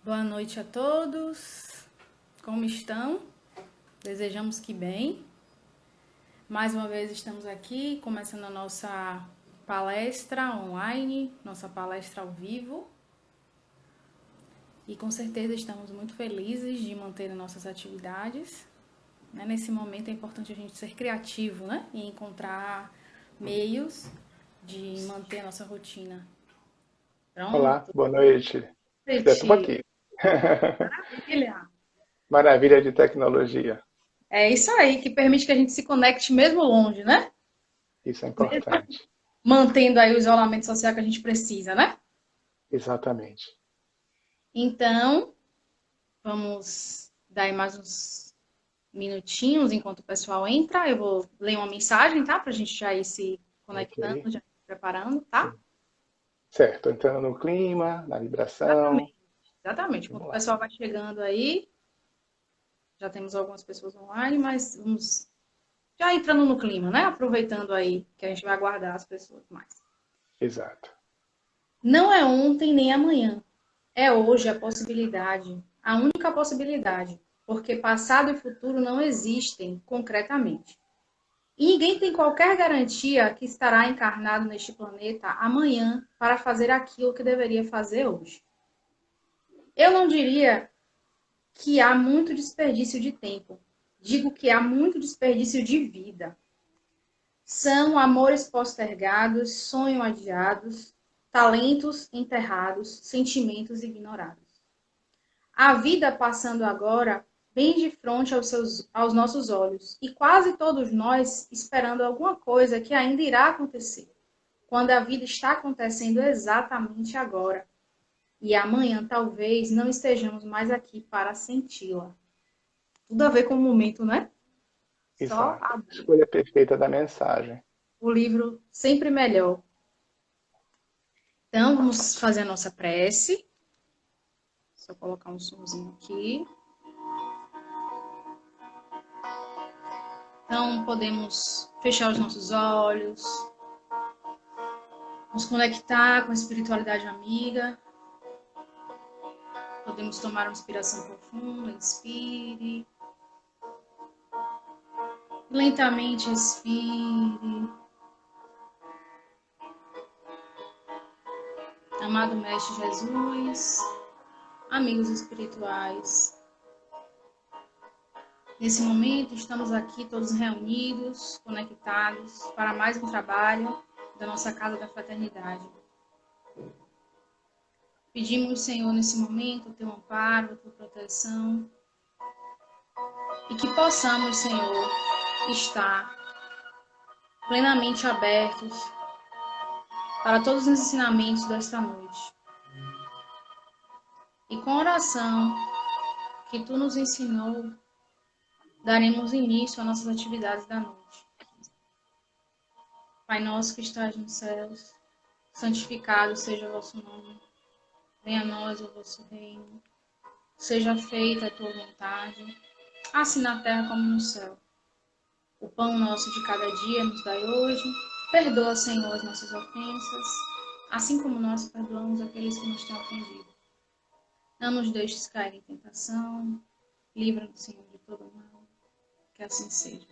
Boa noite a todos. Como estão? Desejamos que bem. Mais uma vez estamos aqui, começando a nossa palestra online, nossa palestra ao vivo. E com certeza estamos muito felizes de manter nossas atividades. Nesse momento é importante a gente ser criativo, né? E encontrar meios de manter a nossa rotina. Olá, Pronto? boa noite. Estou aqui. Maravilha! Maravilha de tecnologia. É isso aí, que permite que a gente se conecte mesmo longe, né? Isso é Mesmo importante. mantendo aí o isolamento social que a gente precisa, né? Exatamente. Então, vamos dar aí mais uns minutinhos enquanto o pessoal entra. Eu vou ler uma mensagem, tá? Pra gente já ir se Ok. conectando, já ir se preparando, tá? Sim. Certo, entrando no clima, na vibração. Exatamente. Exatamente. Enquanto Vamos o lá. pessoal vai chegando aí, já temos algumas pessoas online, mas vamos já entrando no clima, né? Aproveitando aí que a gente vai aguardar as pessoas mais. Exato. Não é ontem nem amanhã. É hoje a possibilidade, a única possibilidade, porque passado e futuro não existem concretamente. E ninguém tem qualquer garantia que estará encarnado neste planeta amanhã para fazer aquilo que deveria fazer hoje. Eu não diria que há muito desperdício de tempo. Digo que há muito desperdício de vida. São amores postergados, sonhos adiados, talentos enterrados, sentimentos ignorados. A vida passando agora bem de frente aos nossos olhos, e quase todos nós esperando alguma coisa que ainda irá acontecer, quando a vida está acontecendo exatamente agora. E amanhã talvez não estejamos mais aqui para senti-la. Tudo a ver com o momento, né? Só Exato. abrir. Escolha perfeita da mensagem. O livro sempre melhor. Então, vamos fazer a nossa prece. Só colocar um somzinho aqui. Então, podemos fechar os nossos olhos, nos conectar com a espiritualidade amiga. Podemos tomar uma inspiração profunda, inspire. Lentamente expire. Amado Mestre Jesus, amigos espirituais, nesse momento estamos aqui todos reunidos, conectados para mais um trabalho da nossa Casa da Fraternidade. Pedimos, Senhor, nesse momento, o teu amparo, a tua proteção, e que possamos, Senhor, estar plenamente abertos para todos os ensinamentos desta noite. E com a oração que tu nos ensinou, daremos início às nossas atividades da noite. Pai nosso que estás nos céus, santificado seja o vosso nome. Venha a nós o vosso reino. Seja feita a tua vontade, assim na terra como no céu. O pão nosso de cada dia nos dai hoje. Perdoa, Senhor, as nossas ofensas, assim como nós perdoamos aqueles que nos têm ofendido. Não nos deixes cair em tentação. Livra-nos, Senhor, de todo mal. Que assim seja.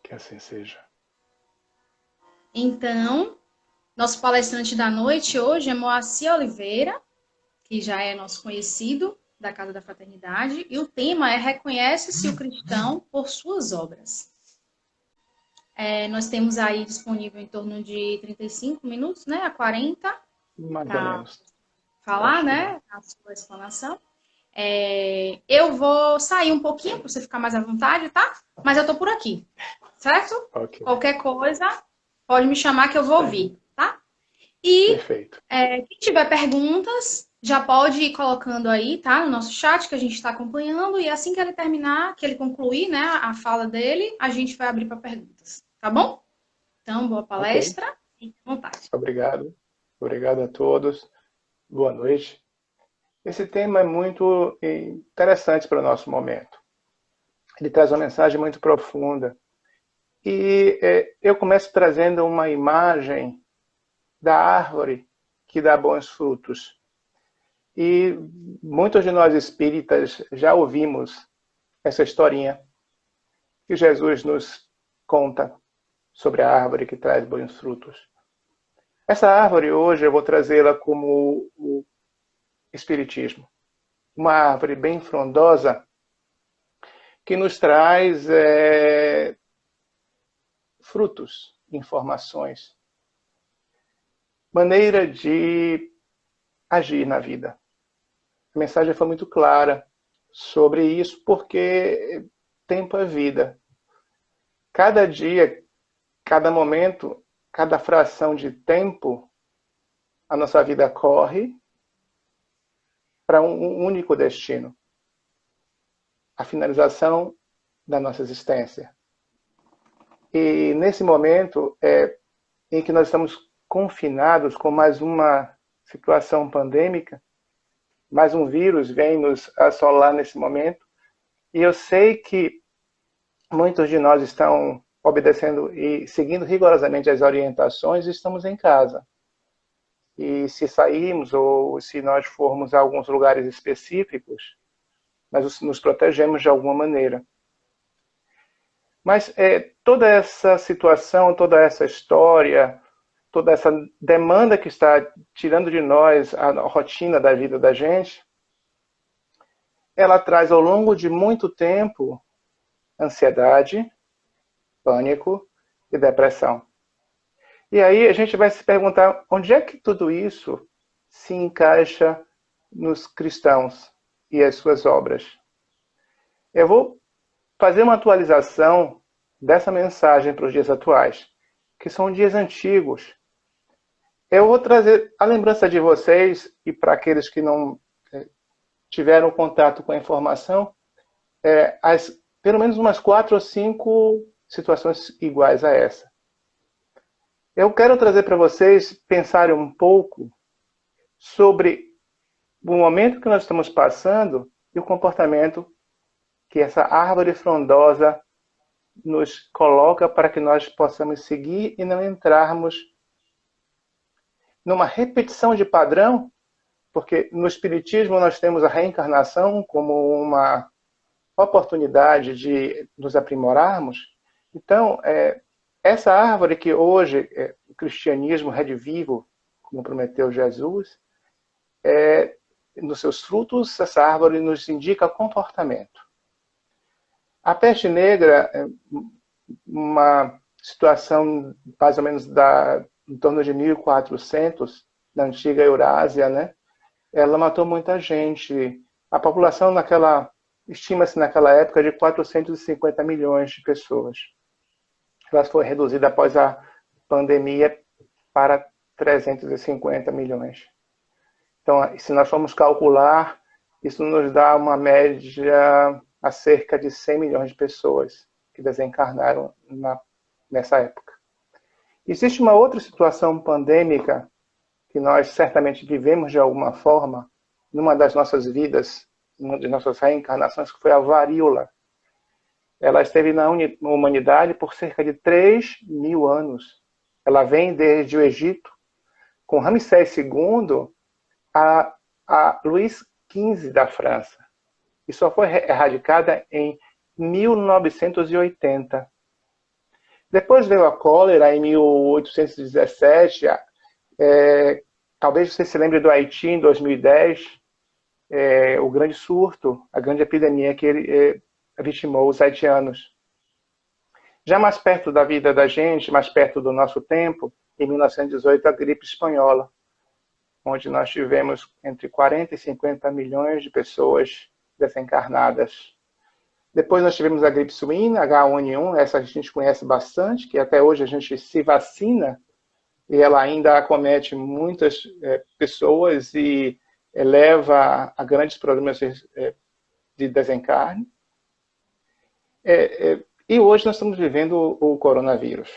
Que assim seja. Então, nosso palestrante da noite hoje é Moacir Oliveira, que já é nosso conhecido da Casa da Fraternidade, e o tema é Reconhece-se o cristão por suas obras. Nós temos aí disponível em torno de 35 minutos, né, a 40, Mais ou para menos. Eu falar, acho que dá. né, a sua explanação. Eu vou sair um pouquinho para você ficar mais à vontade, tá? Mas eu tô por aqui, certo? Ok. Qualquer coisa, pode me chamar que eu vou ouvir, tá? E Perfeito. quem tiver perguntas, já pode ir colocando aí, tá? No nosso chat que a gente está acompanhando. E assim que ele terminar, que ele concluir, né, a fala dele, a gente vai abrir para perguntas, tá bom? Então, boa Ok. palestra e à vontade. Obrigado. Obrigado a todos. Boa noite. Esse tema é muito interessante para o nosso momento. Ele traz uma mensagem muito profunda. E eu começo trazendo uma imagem da árvore que dá bons frutos. E muitos de nós espíritas já ouvimos essa historinha que Jesus nos conta sobre a árvore que traz bons frutos. Essa árvore hoje eu vou trazê-la como o Espiritismo. Uma árvore bem frondosa que nos traz frutos, informações, maneira de agir na vida. A mensagem foi muito clara sobre isso, porque tempo é vida. Cada dia, cada momento, cada fração de tempo, a nossa vida corre para um único destino: a finalização da nossa existência. E nesse momento em que nós estamos confinados com mais uma situação pandêmica, mais um vírus vem nos assolar nesse momento, e eu sei que muitos de nós estão obedecendo e seguindo rigorosamente as orientações e estamos em casa. E se sairmos ou se nós formos a alguns lugares específicos, nós nos protegemos de alguma maneira. Mas toda essa situação, toda essa história, toda essa demanda que está tirando de nós a rotina da vida da gente, ela traz ao longo de muito tempo ansiedade, pânico e depressão. E aí a gente vai se perguntar onde é que tudo isso se encaixa nos cristãos e as suas obras. Eu vou fazer uma atualização dessa mensagem para os dias atuais, que são dias antigos. Eu vou trazer a lembrança de vocês, e para aqueles que não tiveram contato com a informação, pelo menos umas 4 ou 5 situações iguais a essa. Eu quero trazer para vocês pensarem um pouco sobre o momento que nós estamos passando e o comportamento que essa árvore frondosa nos coloca para que nós possamos seguir e não entrarmos numa repetição de padrão, porque no Espiritismo nós temos a reencarnação como uma oportunidade de nos aprimorarmos. Então, essa árvore que hoje o cristianismo redivivo, como prometeu Jesus, nos seus frutos, essa árvore nos indica comportamento. A peste negra, uma situação mais ou menos em torno de 1400, na antiga Eurásia, né? Ela matou muita gente. A população estima-se naquela época de 450 milhões de pessoas. Ela foi reduzida após a pandemia para 350 milhões. Então, se nós formos calcular, isso nos dá uma média a cerca de 100 milhões de pessoas que desencarnaram nessa época. Existe uma outra situação pandêmica que nós certamente vivemos de alguma forma numa das nossas vidas, numa das nossas reencarnações, que foi a varíola. Ela esteve na humanidade por cerca de 3.000 anos. Ela vem desde o Egito, com Ramsés II a Luís XV da França. E só foi erradicada em 1980. Depois veio a cólera em 1817. Talvez você se lembre do Haiti em 2010. O grande surto, a grande epidemia que ele vitimou os haitianos. Já mais perto da vida da gente, mais perto do nosso tempo, em 1918, a gripe espanhola, onde nós tivemos entre 40 e 50 milhões de pessoas desencarnadas. Depois nós tivemos a gripe suína, H1N1, essa a gente conhece bastante, que até hoje a gente se vacina, e ela ainda acomete muitas pessoas e leva a grandes problemas de desencarne. E hoje nós estamos vivendo o coronavírus.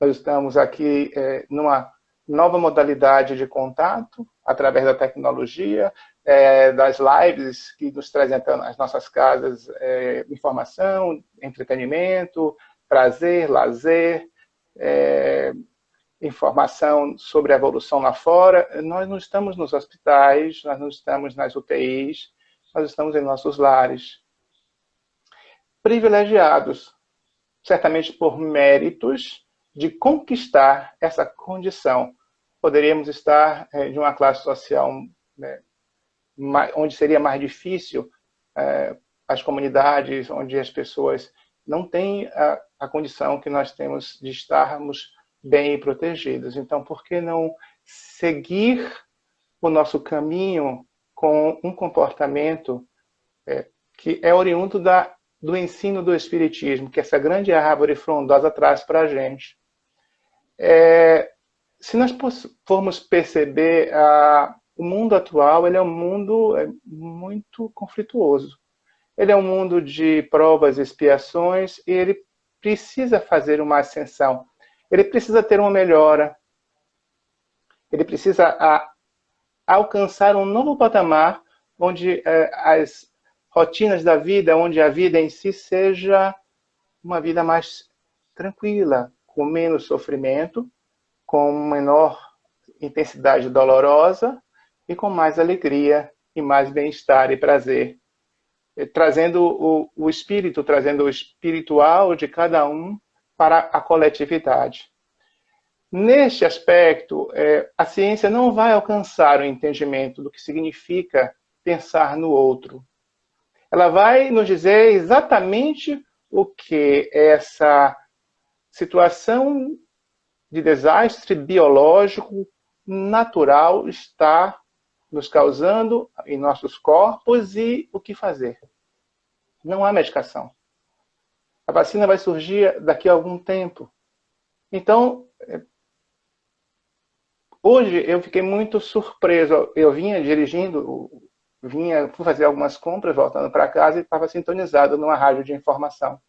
Nós estamos aqui numa nova modalidade de contato, através da tecnologia, das lives que nos trazem até as nossas casas informação, entretenimento, prazer, lazer. informação sobre a evolução lá fora, nós não estamos nos hospitais, nós não estamos nas UTIs, nós estamos em nossos lares. Privilegiados, certamente por méritos de conquistar essa condição. Poderíamos estar de uma classe social, né, onde seria mais difícil, as comunidades, onde as pessoas não têm a condição que nós temos de estarmos bem protegidos. Então, por que não seguir o nosso caminho com um comportamento que é oriundo do ensino do Espiritismo, que essa grande árvore frondosa traz para a gente? Se nós formos perceber, o mundo atual ele é um mundo muito conflituoso. Ele é um mundo de provas e expiações e ele precisa fazer uma ascensão. Ele precisa ter uma melhora. Ele precisa alcançar um novo patamar onde as rotinas da vida, onde a vida em si seja uma vida mais tranquila, com menos sofrimento, com menor intensidade dolorosa e com mais alegria e mais bem-estar e prazer. Trazendo o espírito, trazendo o espiritual de cada um para a coletividade. Neste aspecto, a ciência não vai alcançar o entendimento do que significa pensar no outro. Ela vai nos dizer exatamente o que essa situação de desastre biológico natural está nos causando em nossos corpos e o que fazer. Não há medicação. A vacina vai surgir daqui a algum tempo. Então, hoje eu fiquei muito surpreso. Eu vinha dirigindo, fui fazer algumas compras, voltando para casa, e estava sintonizado numa rádio de informação.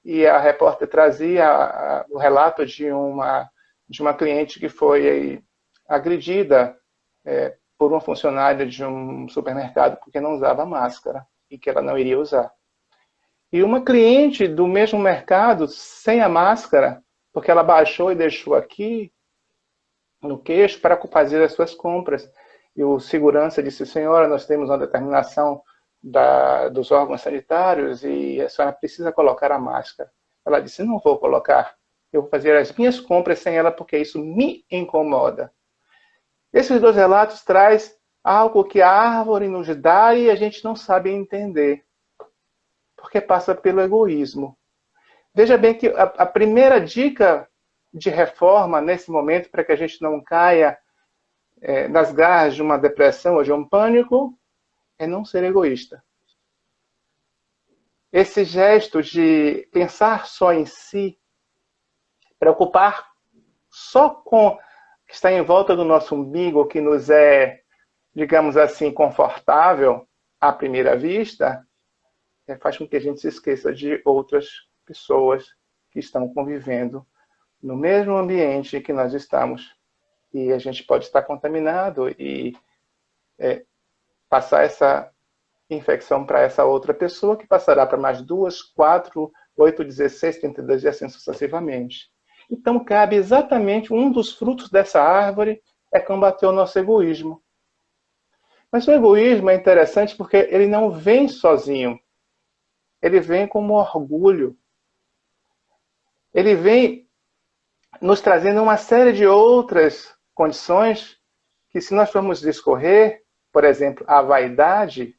E a repórter trazia o relato de uma cliente que foi agredida por uma funcionária de um supermercado porque não usava máscara e que ela não iria usar. E uma cliente do mesmo mercado, sem a máscara, porque ela baixou e deixou aqui no queixo para fazer as suas compras. E o segurança disse: senhora, nós temos uma determinação dos órgãos sanitários e a senhora precisa colocar a máscara. Ela disse: não vou colocar, eu vou fazer as minhas compras sem ela porque isso me incomoda. Esses dois relatos trazem algo que a árvore nos dá e a gente não sabe entender, porque passa pelo egoísmo. Veja bem que a primeira dica de reforma nesse momento, para que a gente não caia nas garras de uma depressão ou de um pânico, é não ser egoísta. Esse gesto de pensar só em si, preocupar só com o que está em volta do nosso umbigo, que nos é, digamos assim, confortável à primeira vista, faz com que a gente se esqueça de outras pessoas que estão convivendo no mesmo ambiente que nós estamos. E a gente pode estar contaminado e passar essa infecção para essa outra pessoa, que passará para mais 2, 4, 8, 16, 32 e assim sucessivamente. Então, cabe exatamente um dos frutos dessa árvore é combater o nosso egoísmo. Mas o egoísmo é interessante porque ele não vem sozinho. Ele vem como orgulho. Ele vem nos trazendo uma série de outras condições que, se nós formos discorrer, por exemplo, a vaidade,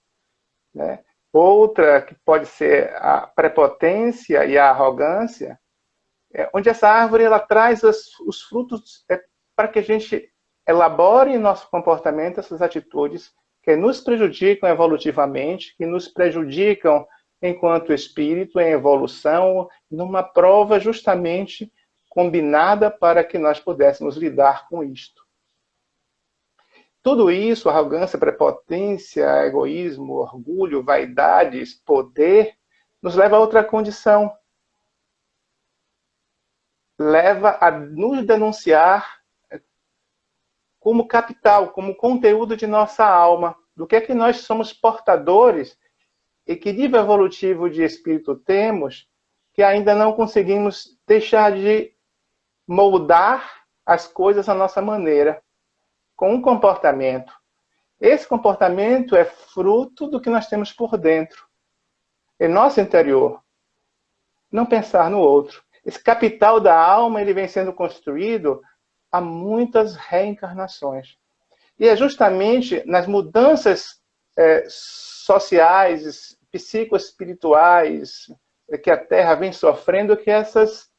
né? Outra que pode ser a prepotência e a arrogância, onde essa árvore ela traz os frutos para que a gente elabore em nosso comportamento essas atitudes que nos prejudicam evolutivamente, que nos prejudicam enquanto espírito em evolução, numa prova justamente combinada para que nós pudéssemos lidar com isto. Tudo isso, arrogância, prepotência, egoísmo, orgulho, vaidades, poder, nos leva a outra condição. Leva a nos denunciar como capital, como conteúdo de nossa alma, do que é que nós somos portadores e que nível evolutivo de espírito temos que ainda não conseguimos deixar de moldar as coisas à nossa maneira, com um comportamento. Esse comportamento é fruto do que nós temos por dentro, em nosso interior. Não pensar no outro. Esse capital da alma, ele vem sendo construído há muitas reencarnações. E é justamente nas mudanças sociais, psicoespirituais, que a Terra vem sofrendo, que essas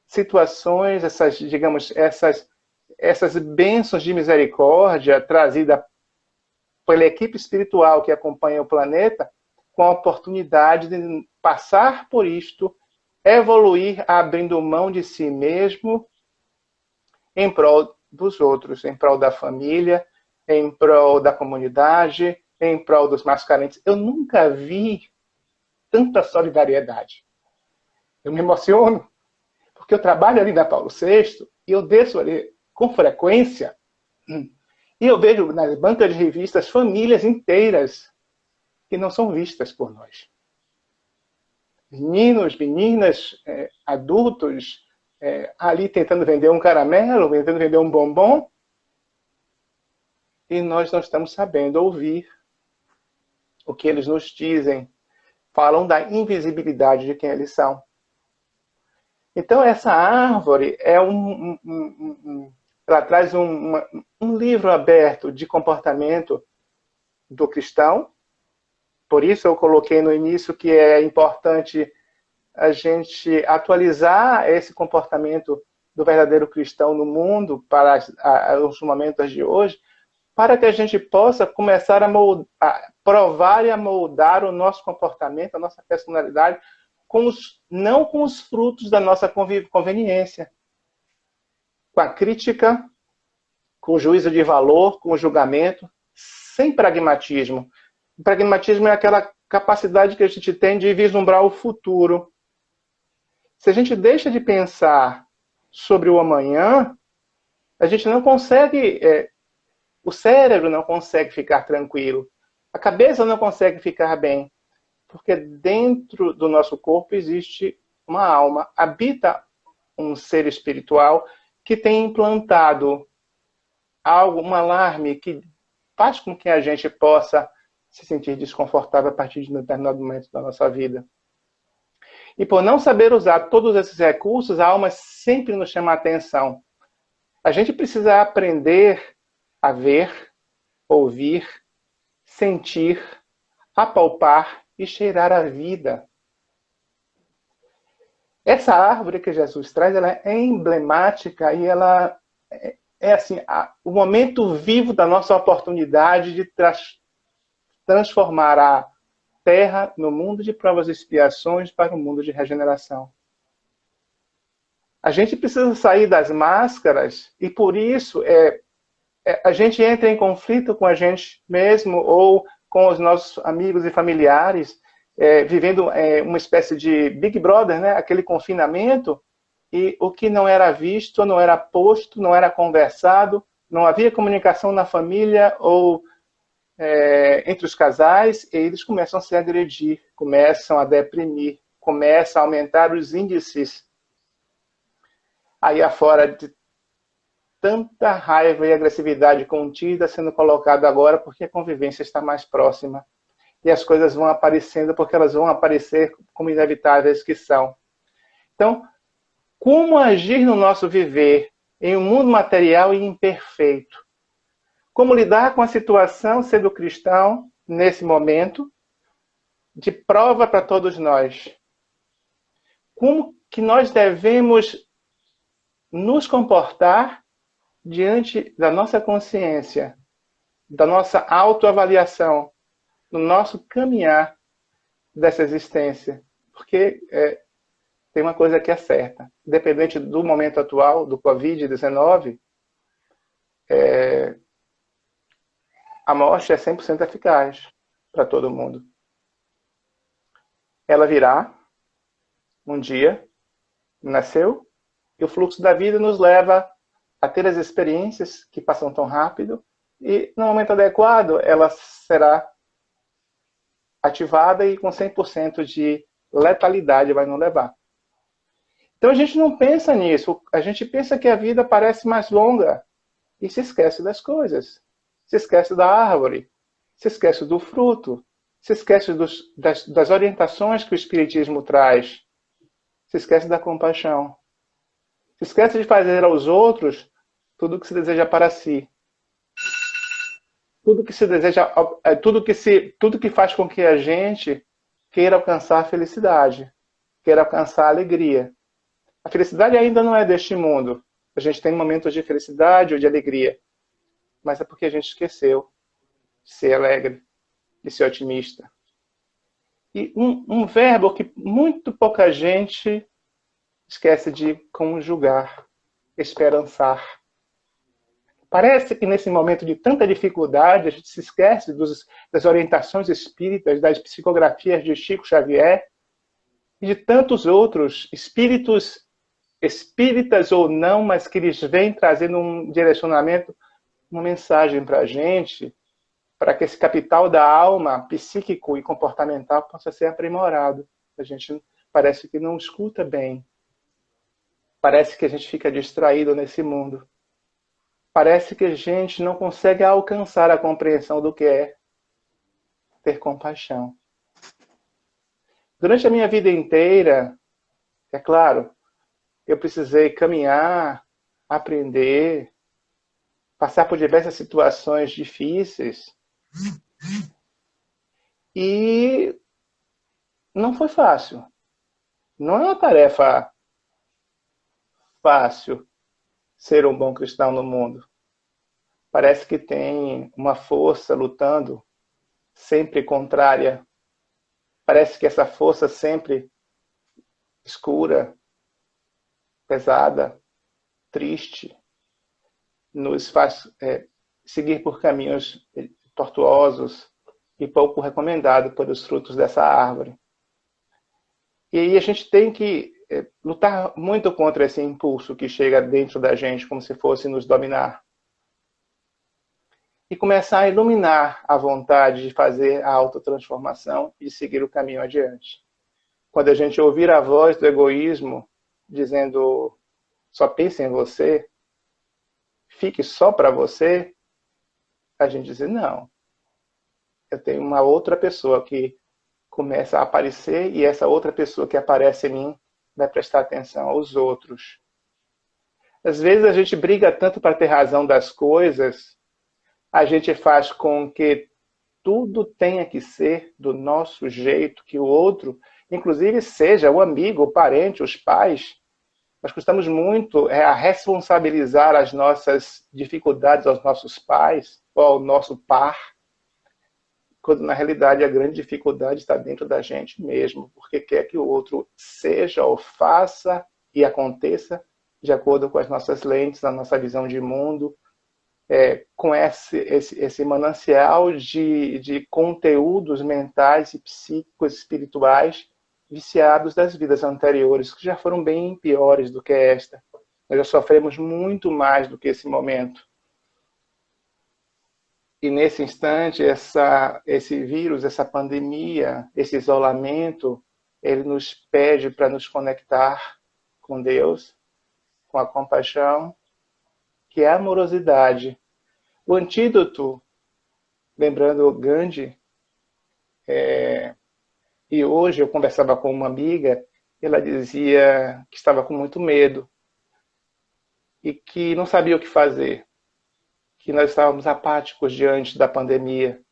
situações, essas bênçãos de misericórdia trazida pela equipe espiritual que acompanha o planeta, com a oportunidade de passar por isto, evoluir abrindo mão de si mesmo em prol dos outros, em prol da família, em prol da comunidade, em prol dos mais carentes. Eu nunca vi tanta solidariedade. Eu me emociono, porque eu trabalho ali na Paulo VI, e eu desço ali com frequência, e eu vejo nas bancas de revistas famílias inteiras que não são vistas por nós. Meninos, meninas, adultos, ali tentando vender um caramelo, tentando vender um bombom, e nós não estamos sabendo ouvir o que eles nos dizem. Falam da invisibilidade de quem eles são. Então, essa árvore é ela traz um livro aberto de comportamento do cristão. Por isso eu coloquei no início que é importante a gente atualizar esse comportamento do verdadeiro cristão no mundo para os momentos de hoje, para que a gente possa começar a provar e a moldar o nosso comportamento, a nossa personalidade, não com os frutos da nossa conveniência, com a crítica, com o juízo de valor, com o julgamento, sem pragmatismo. O pragmatismo é aquela capacidade que a gente tem de vislumbrar o futuro. Se a gente deixa de pensar sobre o amanhã, a gente não consegue, o cérebro não consegue ficar tranquilo, a cabeça não consegue ficar bem, porque dentro do nosso corpo existe uma alma, habita um ser espiritual que tem implantado algo, um alarme que faz com que a gente possa se sentir desconfortável a partir de um determinado momento da nossa vida. E por não saber usar todos esses recursos, a alma sempre nos chama a atenção. A gente precisa aprender a ver, ouvir, sentir, apalpar e cheirar a vida. Essa árvore que Jesus traz, ela é emblemática e ela é assim, o momento vivo da nossa oportunidade de transformar a Terra no mundo de provas e expiações para um mundo de regeneração. A gente precisa sair das máscaras e por isso a gente entra em conflito com a gente mesmo ou com os nossos amigos e familiares, vivendo uma espécie de Big Brother, né? Aquele confinamento, e o que não era visto, não era posto, não era conversado, não havia comunicação na família ou entre os casais, e eles começam a se agredir, começam a deprimir, começam a aumentar os índices aí afora de tanta raiva e agressividade contida sendo colocada agora porque a convivência está mais próxima. E as coisas vão aparecendo porque elas vão aparecer como inevitáveis que são. Então, como agir no nosso viver em um mundo material e imperfeito? Como lidar com a situação sendo cristão nesse momento de prova para todos nós? Como que nós devemos nos comportar diante da nossa consciência, da nossa autoavaliação, no nosso caminhar dessa existência? Porque tem uma coisa que é certa. Independente do momento atual, do Covid-19, a morte é 100% eficaz para todo mundo. Ela virá um dia, nasceu, e o fluxo da vida nos leva a ter as experiências que passam tão rápido, e no momento adequado ela será ativada e com 100% de letalidade vai nos levar. Então a gente não pensa nisso, a gente pensa que a vida parece mais longa e se esquece das coisas. Se esquece da árvore, se esquece do fruto, se esquece das orientações que o Espiritismo traz, se esquece da compaixão, se esquece de fazer aos outros tudo o que se deseja para si. Tudo que se deseja, tudo que faz com que a gente queira alcançar a felicidade, queira alcançar a alegria. A felicidade ainda não é deste mundo. A gente tem momentos de felicidade ou de alegria, mas é porque a gente esqueceu de ser alegre, de ser otimista. E um verbo que muito pouca gente esquece de conjugar, esperançar. Parece que nesse momento de tanta dificuldade, a gente se esquece das orientações espíritas, das psicografias de Chico Xavier e de tantos outros espíritos, espíritas ou não, mas que eles vêm trazendo um direcionamento, uma mensagem para a gente, para que esse capital da alma, psíquico e comportamental, possa ser aprimorado. A gente parece que não escuta bem. Parece que a gente fica distraído nesse mundo. Parece que a gente não consegue alcançar a compreensão do que é ter compaixão. Durante a minha vida inteira, é claro, eu precisei caminhar, aprender, passar por diversas situações difíceis. E não foi fácil. Não é uma tarefa fácil ser um bom cristão no mundo. Parece que tem uma força lutando, sempre contrária. Parece que essa força sempre escura, pesada, triste, nos faz seguir por caminhos tortuosos e pouco recomendados pelos frutos dessa árvore. E aí a gente tem que lutar muito contra esse impulso que chega dentro da gente como se fosse nos dominar. E começar a iluminar a vontade de fazer a autotransformação e de seguir o caminho adiante. Quando a gente ouvir a voz do egoísmo dizendo só pense em você, fique só para você, a gente diz não. Eu tenho uma outra pessoa que começa a aparecer e essa outra pessoa que aparece em mim vai prestar atenção aos outros. Às vezes a gente briga tanto para ter razão das coisas, a gente faz com que tudo tenha que ser do nosso jeito, que o outro, inclusive seja o amigo, o parente, os pais. Nós costumamos muito a responsabilizar as nossas dificuldades aos nossos pais ou ao nosso par, quando na realidade a grande dificuldade está dentro da gente mesmo, porque quer que o outro seja ou faça e aconteça de acordo com as nossas lentes, a nossa visão de mundo, com esse manancial de conteúdos mentais e psíquicos, espirituais, viciados das vidas anteriores, que já foram bem piores do que esta. Nós já sofremos muito mais do que esse momento. E nesse instante, esse vírus, essa pandemia, esse isolamento, ele nos pede para nos conectar com Deus, com a compaixão, que é a amorosidade. O antídoto, lembrando Gandhi, e hoje eu conversava com uma amiga, ela dizia que estava com muito medo e que não sabia o que fazer, que nós estávamos apáticos diante da pandemia,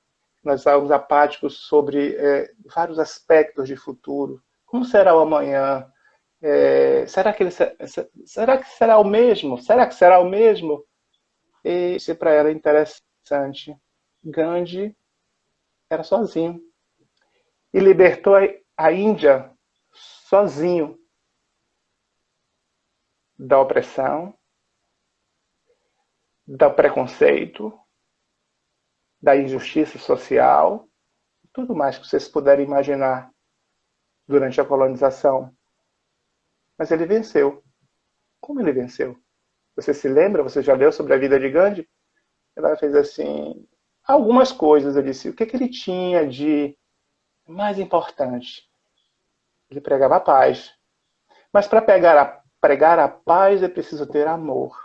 nós estávamos apáticos sobre vários aspectos de futuro. Como será o amanhã? Será que será o mesmo? Será que será o mesmo? E isso para ela é interessante. Gandhi era sozinho e libertou a Índia sozinho da opressão, do preconceito, da injustiça social, tudo mais que vocês puderem imaginar durante a colonização. Mas ele venceu. Como ele venceu? Você se lembra? Você já leu sobre a vida de Gandhi? Ela fez assim, algumas coisas. Eu disse, o que ele tinha de mais importante? Ele pregava a paz. Mas para pregar a paz é preciso ter amor.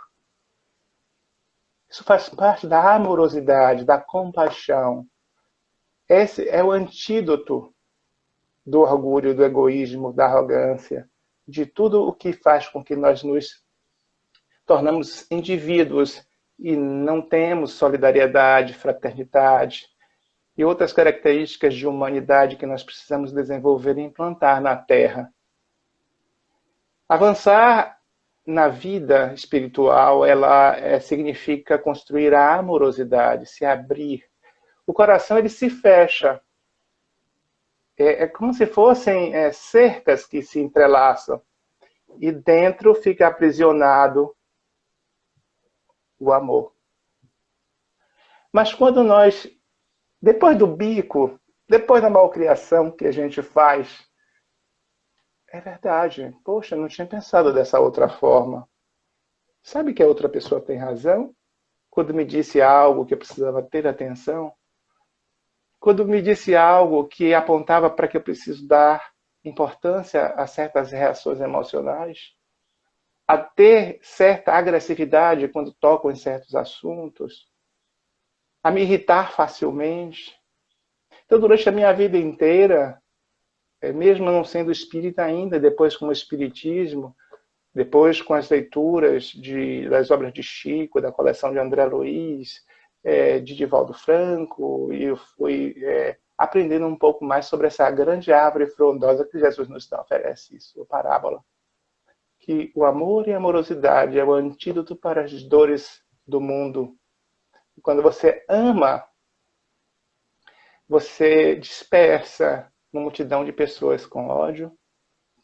Isso faz parte da amorosidade, da compaixão. Esse é o antídoto do orgulho, do egoísmo, da arrogância, de tudo o que faz com que nós nos tornamos indivíduos e não temos solidariedade, fraternidade e outras características de humanidade que nós precisamos desenvolver e implantar na Terra. Avançar na vida espiritual, significa construir a amorosidade, se abrir. O coração ele se fecha. É como se fossem cercas que se entrelaçam. E dentro fica aprisionado o amor. Mas quando nós, depois do bico, depois da malcriação que a gente faz, é verdade, poxa, não tinha pensado dessa outra forma. Sabe que a outra pessoa tem razão? Quando me disse algo que eu precisava ter atenção? Quando me disse algo que apontava para que eu preciso dar importância a certas reações emocionais? A ter certa agressividade quando toco em certos assuntos? A me irritar facilmente? Então, durante a minha vida inteira, mesmo não sendo espírita ainda, depois com o espiritismo, depois com as leituras das obras de Chico, da coleção de André Luiz, de Divaldo Franco, e eu fui aprendendo um pouco mais sobre essa grande árvore frondosa que Jesus nos oferece, isso, a parábola. Que o amor e a amorosidade é o antídoto para as dores do mundo. E quando você ama, você dispersa uma multidão de pessoas com ódio,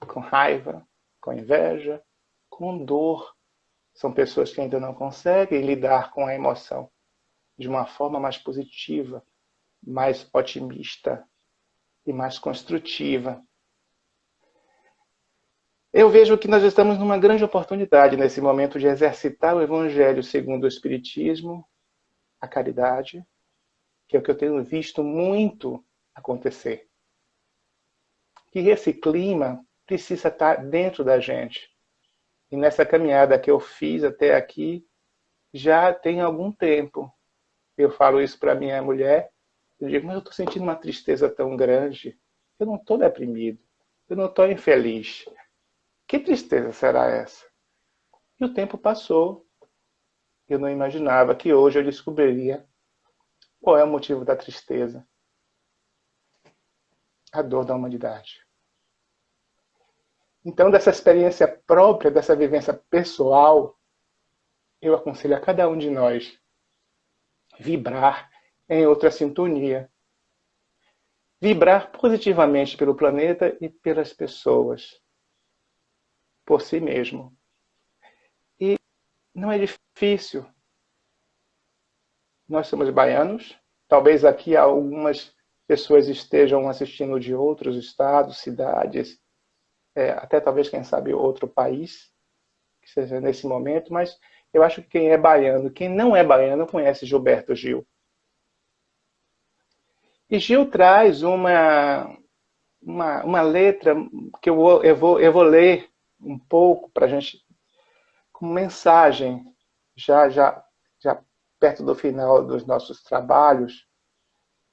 com raiva, com inveja, com dor. São pessoas que ainda não conseguem lidar com a emoção de uma forma mais positiva, mais otimista e mais construtiva. Eu vejo que nós estamos numa grande oportunidade nesse momento de exercitar o Evangelho segundo o Espiritismo, a caridade, que é o que eu tenho visto muito acontecer. Que esse clima precisa estar dentro da gente. E nessa caminhada que eu fiz até aqui, já tem algum tempo. Eu falo isso para minha mulher, eu digo, mas eu estou sentindo uma tristeza tão grande. Eu não estou deprimido, eu não estou infeliz. Que tristeza será essa? E o tempo passou. Eu não imaginava que hoje eu descobriria qual é o motivo da tristeza. A dor da humanidade. Então, dessa experiência própria, dessa vivência pessoal, eu aconselho a cada um de nós vibrar em outra sintonia. Vibrar positivamente pelo planeta e pelas pessoas. Por si mesmo. E não é difícil. Nós somos baianos. Talvez aqui algumas pessoas estejam assistindo de outros estados, cidades, até talvez, quem sabe, outro país, que seja nesse momento, mas eu acho que quem é baiano, quem não é baiano, conhece Gilberto Gil. E Gil traz uma letra que eu vou ler um pouco para a gente, como mensagem, já perto do final dos nossos trabalhos,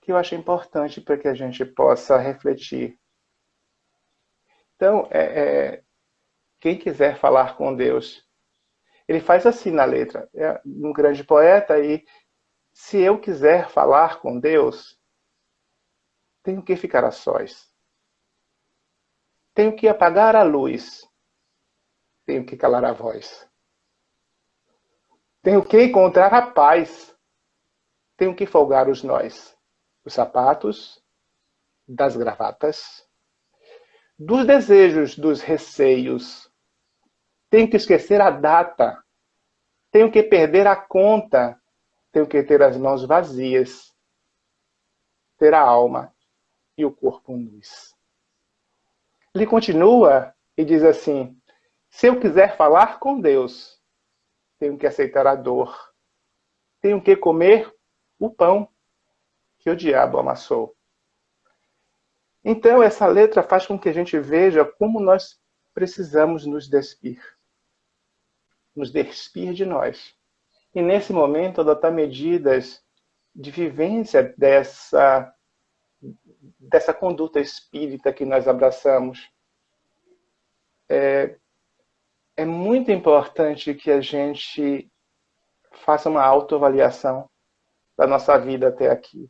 que eu acho importante para que a gente possa refletir. Então, quem quiser falar com Deus, ele faz assim na letra. É um grande poeta e se eu quiser falar com Deus, tenho que ficar a sós. Tenho que apagar a luz. Tenho que calar a voz. Tenho que encontrar a paz. Tenho que folgar os nós. Os sapatos, das gravatas, dos desejos, dos receios. Tenho que esquecer a data. Tenho que perder a conta. Tenho que ter as mãos vazias. Ter a alma e o corpo nus. Ele continua e diz assim: se eu quiser falar com Deus, tenho que aceitar a dor. Tenho que comer o pão que o diabo amassou. Então, essa letra faz com que a gente veja como nós precisamos nos despir. nos despir de nós. E nesse momento adotar medidas de vivência dessa conduta espírita que nós abraçamos. É muito importante que a gente faça uma autoavaliação da nossa vida até aqui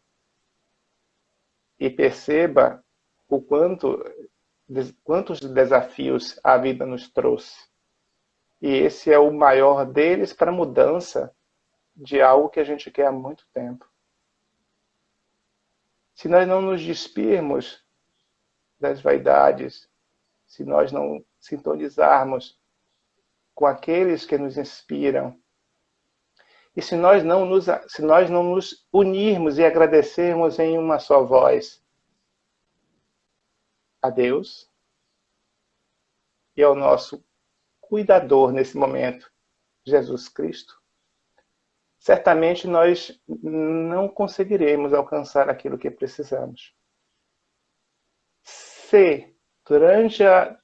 e perceba o quantos desafios a vida nos trouxe. E esse é o maior deles para a mudança de algo que a gente quer há muito tempo. Se nós não nos despirmos das vaidades, se nós não sintonizarmos com aqueles que nos inspiram, e se nós não nos unirmos e agradecermos em uma só voz a Deus e ao nosso cuidador nesse momento, Jesus Cristo, certamente nós não conseguiremos alcançar aquilo que precisamos. Se, durante a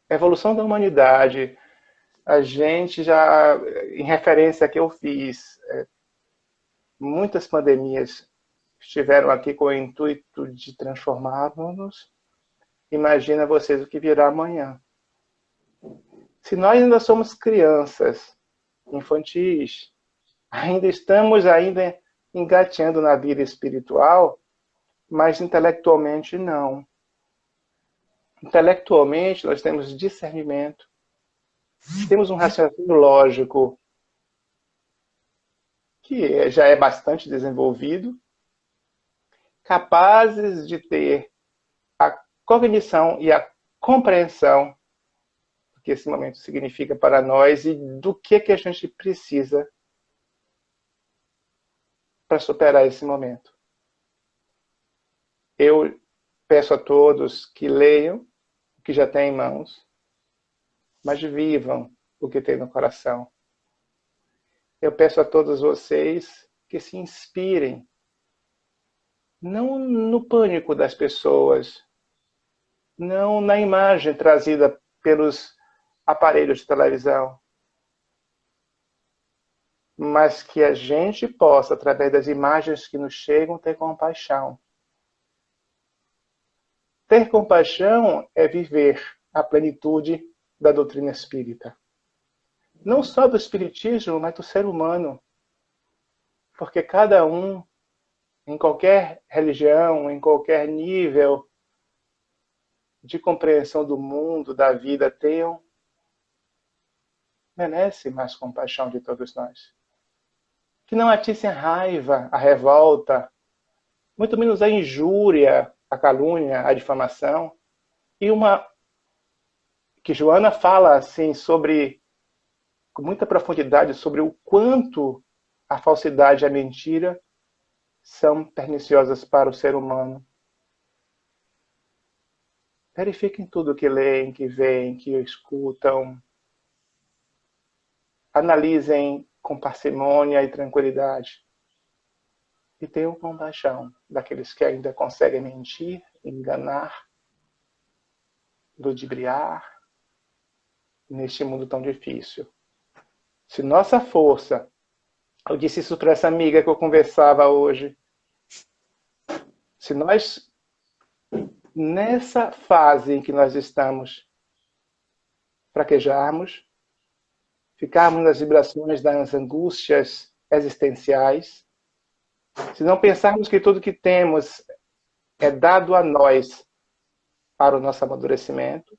evolução da humanidade, a gente já, em referência a que eu fiz, muitas pandemias estiveram aqui com o intuito de transformarmos-nos, imagina vocês o que virá amanhã. Se nós ainda somos crianças, infantis, ainda estamos engateando na vida espiritual, mas intelectualmente não. Intelectualmente nós temos discernimento, temos um raciocínio lógico que já é bastante desenvolvido, capazes de ter a cognição e a compreensão do que esse momento significa para nós e do que a gente precisa para superar esse momento. Eu peço a todos que leiam o que já tem em mãos, mas vivam o que tem no coração. Eu peço a todos vocês que se inspirem, não no pânico das pessoas, não na imagem trazida pelos aparelhos de televisão, mas que a gente possa, através das imagens que nos chegam, ter compaixão. Ter compaixão é viver a plenitude da doutrina espírita. Não só do espiritismo, mas do ser humano. Porque cada um, em qualquer religião, em qualquer nível de compreensão do mundo, da vida, merece mais compaixão de todos nós. Que não atissem a raiva, a revolta, muito menos a injúria, a calúnia, a difamação. E que Joana fala assim com muita profundidade sobre o quanto a falsidade e a mentira são perniciosas para o ser humano. Verifiquem tudo que leem, que veem, que escutam. Analisem com parcimônia e tranquilidade. E tenham compaixão daqueles que ainda conseguem mentir, enganar, ludibriar neste mundo tão difícil. Se nossa força, eu disse isso para essa amiga que eu conversava hoje, se nós, nessa fase em que nós estamos, fraquejarmos, ficarmos nas vibrações das angústias existenciais, se não pensarmos que tudo que temos é dado a nós para o nosso amadurecimento,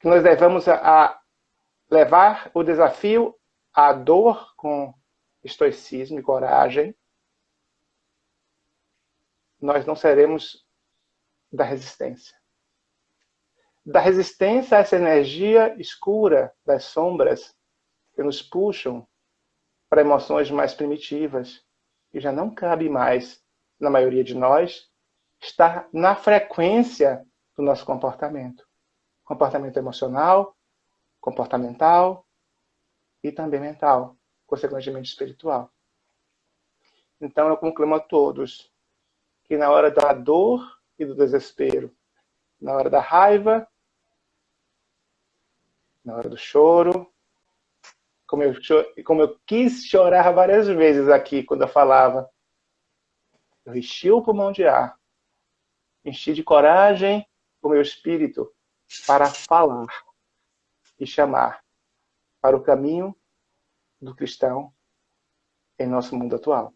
que nós devemos a levar o desafio à dor com estoicismo e coragem, nós não seremos da resistência. Da resistência a essa energia escura das sombras que nos puxam para emoções mais primitivas, que já não cabe mais, na maioria de nós, estar na frequência do nosso comportamento. Comportamento emocional, comportamental e também mental, consequentemente espiritual. Então eu conclamo a todos que na hora da dor e do desespero, na hora da raiva, na hora do choro, como eu quis chorar várias vezes aqui quando eu falava. Eu enchi o pulmão de ar, enchi de coragem o meu espírito para falar e chamar para o caminho do cristão em nosso mundo atual.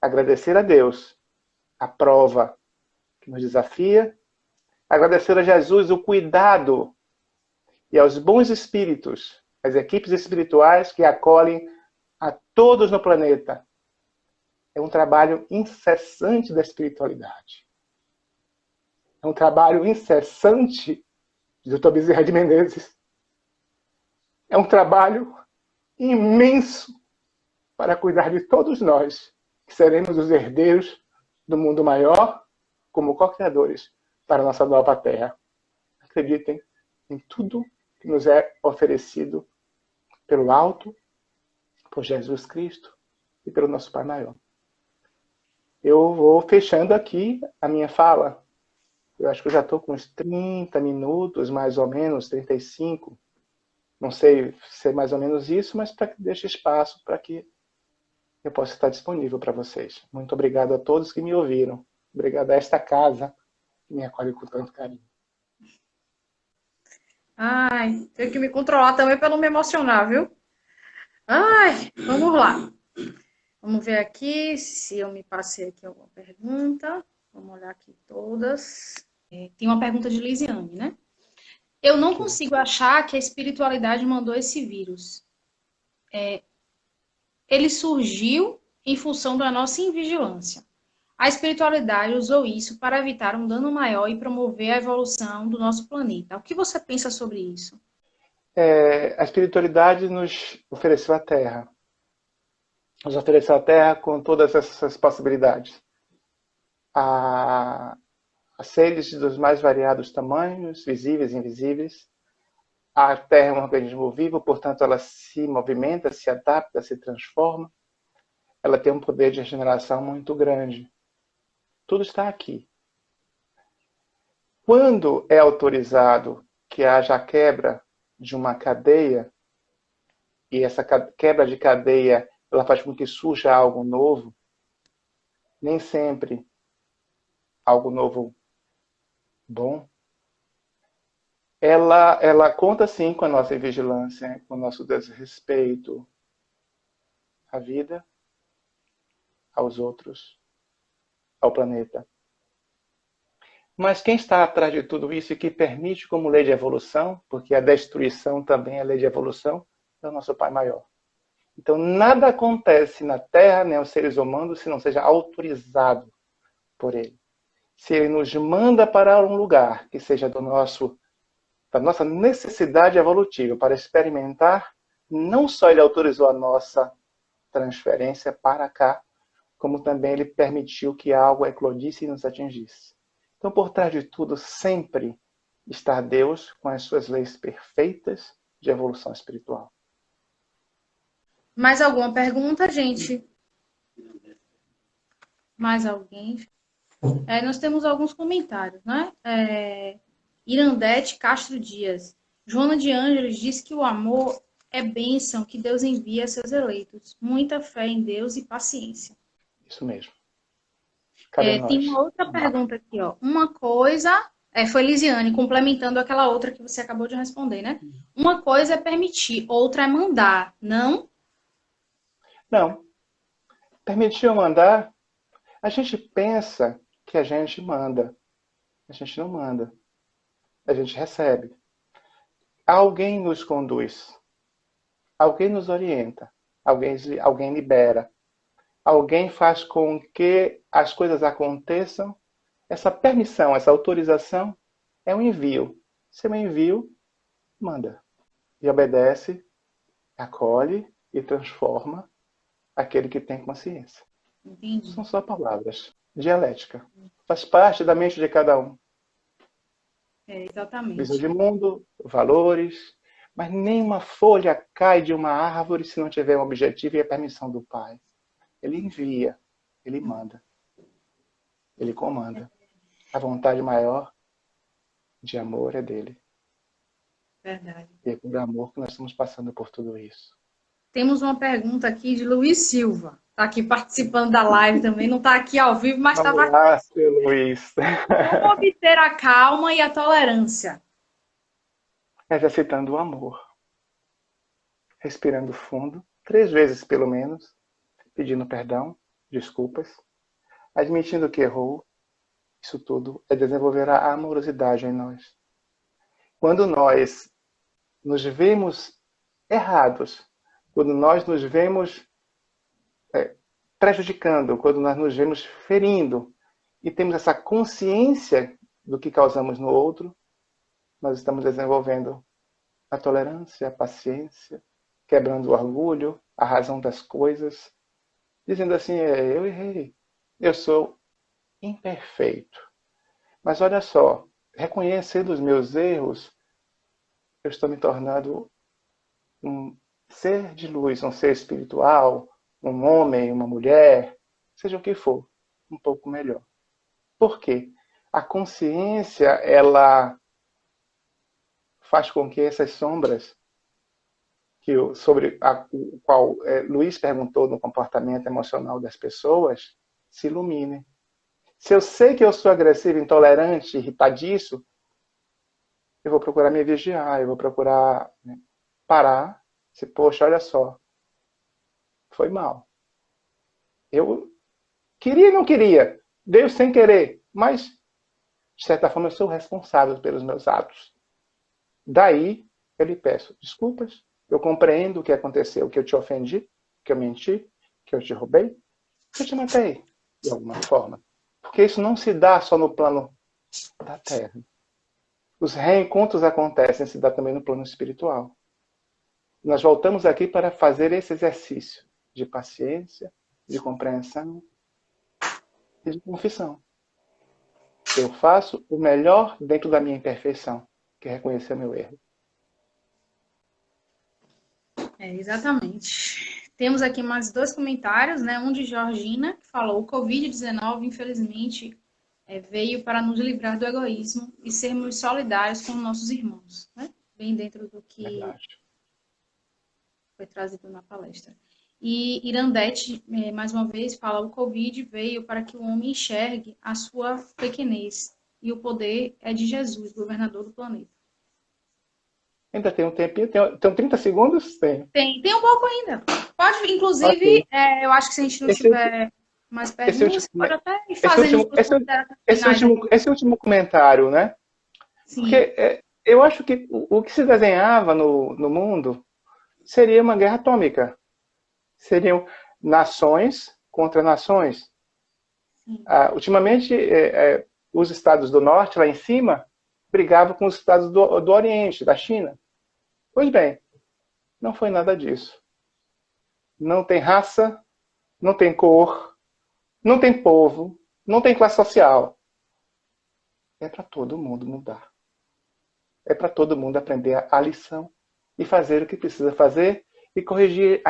Agradecer a Deus a prova que nos desafia, agradecer a Jesus o cuidado e aos bons espíritos, as equipes espirituais que acolhem a todos no planeta. É um trabalho incessante da espiritualidade. É um trabalho incessante do Dr. Bezerra de Menezes. É um trabalho imenso para cuidar de todos nós, que seremos os herdeiros do mundo maior, como co-criadores para a nossa nova terra. Acreditem em tudo que nos é oferecido pelo alto, por Jesus Cristo e pelo nosso Pai Maior. Eu vou fechando aqui a minha fala. Eu acho que eu já estou com uns 30 minutos, mais ou menos, 35. Não sei se é mais ou menos isso, mas para que deixe espaço para que eu possa estar disponível para vocês. Muito obrigado a todos que me ouviram. Obrigado a esta casa que me acolhe com tanto carinho. Ai, tenho que me controlar também para não me emocionar, viu? Ai, vamos lá. Vamos ver aqui se eu me passei aqui alguma pergunta. Vamos olhar aqui todas. Tem uma pergunta de Lisiane, né? Eu não consigo achar que a espiritualidade mandou esse vírus. Ele surgiu em função da nossa invigilância. A espiritualidade usou isso para evitar um dano maior e promover a evolução do nosso planeta. O que você pensa sobre isso? A espiritualidade nos ofereceu a Terra. Nos ofereceu a Terra com todas essas possibilidades. A seres dos mais variados tamanhos, visíveis e invisíveis. A Terra é um organismo vivo, portanto, ela se movimenta, se adapta, se transforma. Ela tem um poder de regeneração muito grande. Tudo está aqui. Quando é autorizado que haja a quebra de uma cadeia, e essa quebra de cadeia ela faz com que surja algo novo, nem sempre algo novo bom, ela conta sim com a nossa vigilância, com o nosso desrespeito à vida, aos outros, ao planeta. Mas quem está atrás de tudo isso e que permite como lei de evolução, porque a destruição também é lei de evolução, é o nosso Pai Maior. Então nada acontece na Terra, nem aos seres humanos, se não seja autorizado por Ele. Se Ele nos manda para um lugar que seja da nossa necessidade evolutiva para experimentar, não só Ele autorizou a nossa transferência para cá, como também Ele permitiu que algo eclodisse e nos atingisse. Então, por trás de tudo, sempre está Deus com as suas leis perfeitas de evolução espiritual. Mais alguma pergunta, gente? Mais alguém? Nós temos alguns comentários, né? Irandete Castro Dias. Joana de Ângeles diz que o amor é bênção que Deus envia a seus eleitos. Muita fé em Deus e paciência. Isso mesmo. Cabe a Tem nós. uma outra pergunta aqui, ó. Uma coisa... foi Lisiane, complementando aquela outra que você acabou de responder, né? Uma coisa é permitir, outra é mandar, não? Não. Permitiu mandar, a gente pensa que a gente manda. A gente não manda. A gente recebe. Alguém nos conduz. Alguém nos orienta. Alguém libera. Alguém faz com que as coisas aconteçam. Essa permissão, essa autorização é um envio. Se é um envio, manda. E obedece, acolhe e transforma aquele que tem consciência. Entendi. São só palavras. Dialética. Faz parte da mente de cada um. Exatamente. Visão de mundo, valores, mas nenhuma folha cai de uma árvore se não tiver um objetivo e a permissão do Pai. Ele envia, ele manda, ele comanda. A vontade maior de amor é dele. Verdade. E é por amor que nós estamos passando por tudo isso. Temos uma pergunta aqui de Luiz Silva. Está aqui participando da live também. Não está aqui ao vivo, mas está Vamos lá, seu Luiz. Como obter a calma e a tolerância? Exercitando o amor. Respirando fundo, 3 vezes pelo menos, pedindo perdão, desculpas, admitindo que errou. Isso tudo é desenvolver a amorosidade em nós. Quando nós nos vemos errados, quando nós nos vemos prejudicando, quando nós nos vemos ferindo e temos essa consciência do que causamos no outro, nós estamos desenvolvendo a tolerância, a paciência, quebrando o orgulho, a razão das coisas, dizendo assim, eu errei, eu sou imperfeito. Mas olha só, reconhecendo os meus erros, eu estou me tornando um ser de luz, um ser espiritual, um homem, uma mulher, seja o que for, um pouco melhor. Por quê? A consciência, ela faz com que essas sombras, sobre o qual Luiz perguntou no comportamento emocional das pessoas, se iluminem. Se eu sei que eu sou agressivo, intolerante, irritadiço, eu vou procurar me vigiar, eu vou procurar parar. Poxa, olha só, foi mal. Eu queria e não queria, veio sem querer, mas, de certa forma, eu sou responsável pelos meus atos. Daí, eu lhe peço desculpas, eu compreendo o que aconteceu, que eu te ofendi, que eu menti, que eu te roubei, que eu te matei, de alguma forma. Porque isso não se dá só no plano da Terra. Os reencontros acontecem, se dá também no plano espiritual. Nós voltamos aqui para fazer esse exercício de paciência, de compreensão e de confissão. Eu faço o melhor dentro da minha imperfeição, que é reconhecer meu erro. Exatamente. Temos aqui mais 2 comentários, né? Um de Georgina, que falou: o Covid-19, infelizmente, veio para nos livrar do egoísmo e sermos solidários com nossos irmãos, né? Bem dentro do que Verdade. foi trazido na palestra. E Irandete, mais uma vez, fala: o Covid veio para que o homem enxergue a sua pequenez e o poder é de Jesus, governador do planeta. Ainda tem um tempinho? Tem 30 segundos? Tem. Tem um pouco ainda. Pode, inclusive, okay. Eu acho que se a gente não tiver mais perguntas, pode até ir fazendo esse último comentário, né? Sim. Porque eu acho que o que se desenhava no mundo seria uma guerra atômica. Seriam nações contra nações. Ultimamente, os estados do norte, lá em cima, brigavam com os estados do Oriente, da China. Pois bem, não foi nada disso. Não tem raça, não tem cor, não tem povo, não tem classe social. É para todo mundo mudar. É para todo mundo aprender a lição e fazer o que precisa fazer e corrigir,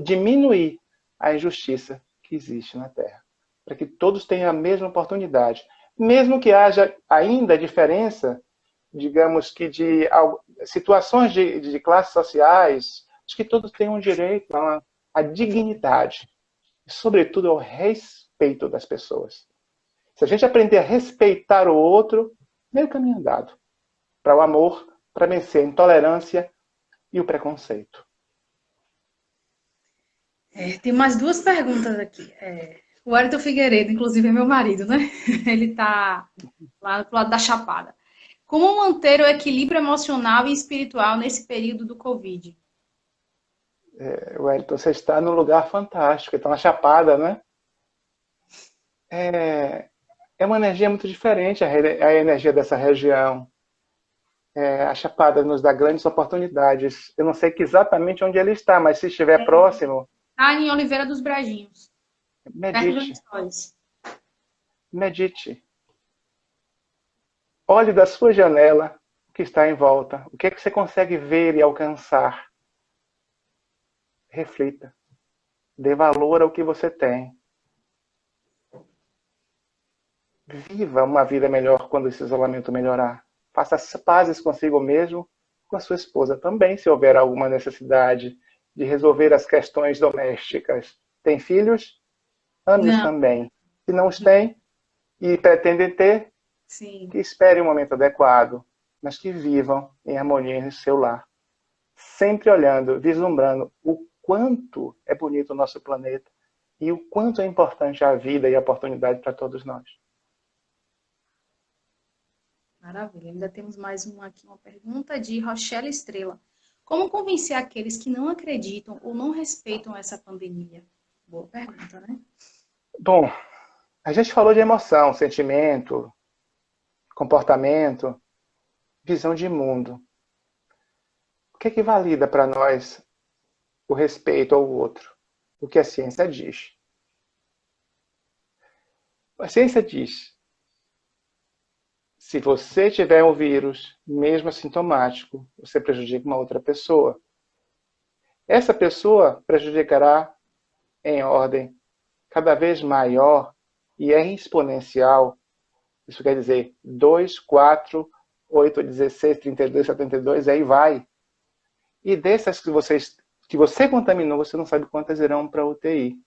diminuir a injustiça que existe na Terra. Para que todos tenham a mesma oportunidade. Mesmo que haja ainda diferença, digamos que de situações de classes sociais, acho que todos têm um direito à dignidade. E, sobretudo, ao respeito das pessoas. Se a gente aprender a respeitar o outro, meio caminho andado. Para o amor, para vencer a intolerância e o preconceito. Tem mais 2 perguntas aqui. O Wellington Figueiredo, inclusive, é meu marido, né? Ele está lá pro lado da Chapada. Como manter o equilíbrio emocional e espiritual nesse período do Covid? Wellington, você está num lugar fantástico, está na Chapada, né? É uma energia muito diferente a energia dessa região. A Chapada nos dá grandes oportunidades. Eu não sei exatamente onde ele está, mas se estiver próximo... Está em Oliveira dos Brejinhos. Medite. Medite. Olhe da sua janela o que está em volta. O que é que você consegue ver e alcançar? Reflita. Dê valor ao que você tem. Viva uma vida melhor quando esse isolamento melhorar. faça as pazes consigo mesmo, com a sua esposa também, se houver alguma necessidade de resolver as questões domésticas. Tem filhos? Ame-os Não, também. Se não os tem e pretendem ter, sim. que esperem um momento adequado, mas que vivam em harmonia em seu lar. Sempre olhando, vislumbrando o quanto é bonito o nosso planeta e o quanto é importante a vida e a oportunidade para todos nós. Maravilha. Ainda temos mais uma aqui, uma pergunta de Rochelle Estrela. Como convencer aqueles que não acreditam ou não respeitam essa pandemia? Boa pergunta, né? Bom, a gente falou de emoção, sentimento, comportamento, visão de mundo. O que é que valida para nós o respeito ao outro? O que a ciência diz. A ciência diz, se você tiver um vírus, mesmo assintomático, você prejudica uma outra pessoa. Essa pessoa prejudicará em ordem cada vez maior e é exponencial. Isso quer dizer 2, 4, 8, 16, 32, 72, aí vai. E dessas que você contaminou, você não sabe quantas irão para a UTI.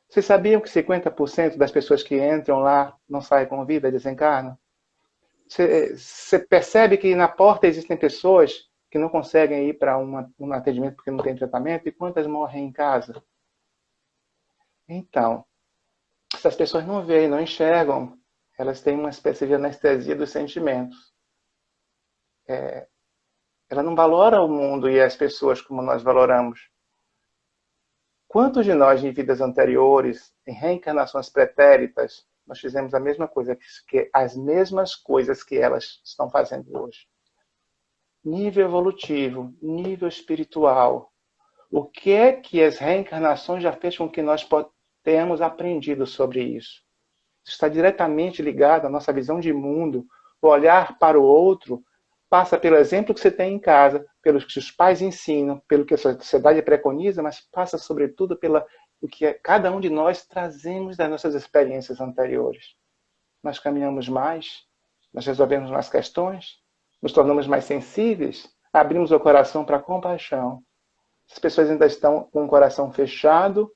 Vocês sabiam que 50% das pessoas que entram lá não saem com vida, desencarnam? Você percebe que na porta existem pessoas que não conseguem ir para um atendimento porque não tem tratamento, e quantas morrem em casa? Então, essas pessoas não veem, não enxergam. Elas têm uma espécie de anestesia dos sentimentos. Ela não valora o mundo e as pessoas como nós valoramos. Quantos de nós, em vidas anteriores, em reencarnações pretéritas, nós fizemos a mesma coisa, as mesmas coisas que elas estão fazendo hoje? Nível evolutivo, nível espiritual. O que é que as reencarnações já fez com que nós tenhamos aprendido sobre isso? Isso está diretamente ligado à nossa visão de mundo, o olhar para o outro, passa pelo exemplo que você tem em casa, pelo que os pais ensinam, pelo que a sociedade preconiza, mas passa sobretudo pelo que cada um de nós trazemos das nossas experiências anteriores. Nós caminhamos mais, nós resolvemos mais questões, nos tornamos mais sensíveis, abrimos o coração para a compaixão. As pessoas ainda estão com o coração fechado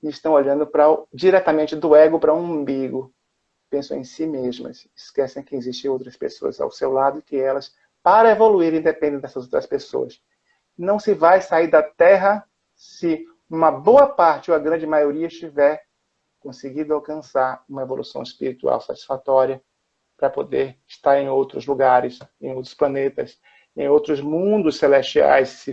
e estão olhando diretamente do ego para um umbigo. Pensam em si mesmas, esquecem que existem outras pessoas ao seu lado e que elas, para evoluir, independem dessas outras pessoas. Não se vai sair da Terra se uma boa parte ou a grande maioria estiver conseguido alcançar uma evolução espiritual satisfatória para poder estar em outros lugares, em outros planetas, em outros mundos celestiais,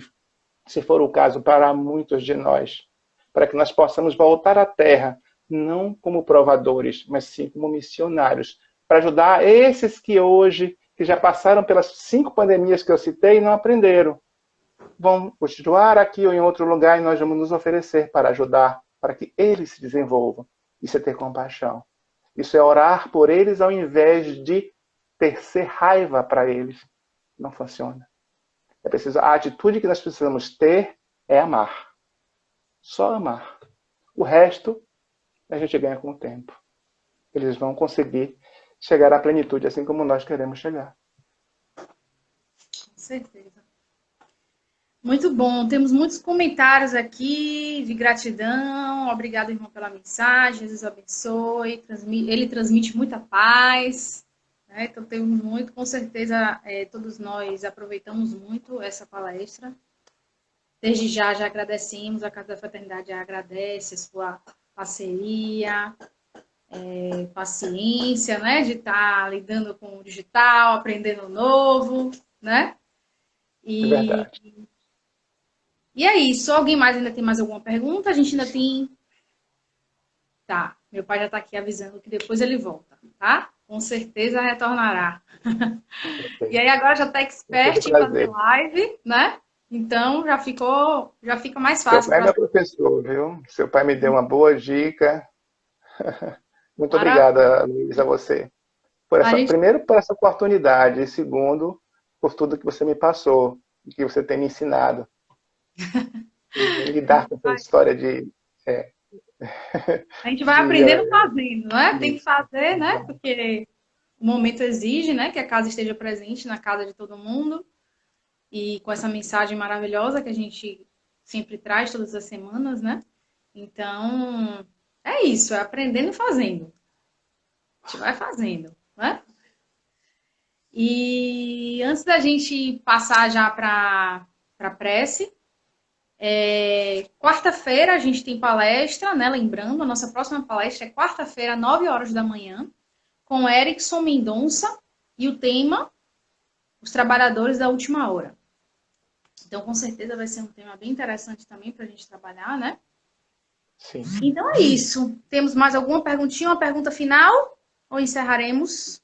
se for o caso para muitos de nós, para que nós possamos voltar à Terra, não como provadores, mas sim como missionários, para ajudar esses que hoje, que já passaram pelas 5 pandemias que eu citei e não aprenderam. Vão continuar aqui ou em outro lugar e nós vamos nos oferecer para ajudar, para que eles se desenvolvam. Isso é ter compaixão. Isso é orar por eles ao invés de ter raiva para eles. Não funciona. É preciso, a atitude que nós precisamos ter é amar. Só amar. O resto a gente ganha com o tempo. Eles vão conseguir chegar à plenitude, assim como nós queremos chegar. Com certeza. Muito bom. Temos muitos comentários aqui de gratidão. Obrigado, irmão, pela mensagem. Jesus abençoe. Ele transmite muita paz. Né? Então, temos muito. Com certeza, todos nós aproveitamos muito essa palestra. Desde já agradecemos. A Casa da Fraternidade já agradece a sua parceria, paciência, né? De estar lidando com o digital, aprendendo novo, né? É verdade. E é isso. Alguém mais ainda tem mais alguma pergunta? A gente ainda tem... Tá. Meu pai já está aqui avisando que depois ele volta, tá? Com certeza retornará. E aí agora já está expert em fazer live, né? Então já fica mais fácil. Seu pai é meu professor, viu? Seu pai me deu uma boa dica. Muito obrigada, Luiz, a você. Primeiro, por essa oportunidade. E segundo, por tudo que você me passou. E que você tem me ensinado. E lidar com essa história de... A gente vai aprendendo fazendo, não é? Tem que fazer, né? Porque o o momento exige, né, que a casa esteja presente na casa de todo mundo e com essa mensagem maravilhosa que a gente sempre traz todas as semanas, né? Então, é isso, é aprendendo e fazendo. A gente vai fazendo, né? E antes da gente passar já para a prece, quarta-feira a gente tem palestra, né? Lembrando, a nossa próxima palestra é quarta-feira, 9 horas da manhã, com Erickson Mendonça, e o tema, os trabalhadores da última hora. Então, com certeza vai ser um tema bem interessante também para a gente trabalhar, né? Sim. Então é isso. Temos mais alguma perguntinha, uma pergunta final? Ou encerraremos?